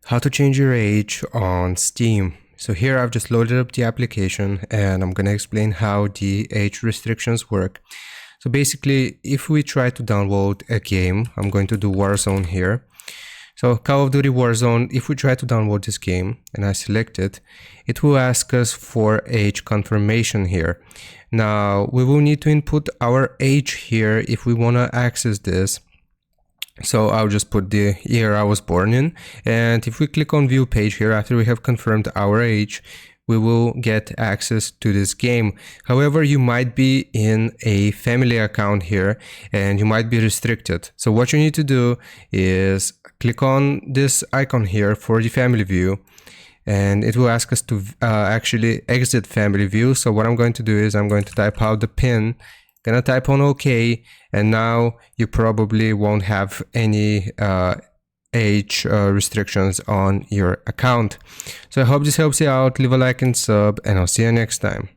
How to change your age on Steam. So here I've just loaded up the application and I'm going to explain how the age restrictions work. So basically, if we try to download a game, I'm going to do Warzone here. So Call of Duty Warzone, if we try to download this game and I select it, it will ask us for age confirmation here. Now we will need to input our age here if we want to access this. So I'll just put the year I was born in, and if we click on view page here after we have confirmed our age, we will get access to this game. However, you might be in a family account here and you might be restricted. So what you need to do is click on this icon here for the family view, and it will ask us to actually exit family view. So what I'm going to do is I'm going to type out the PIN, gonna type on OK, and now you probably won't have any age restrictions on your account. So I hope this helps you out. Leave a like and sub, and I'll see you next time.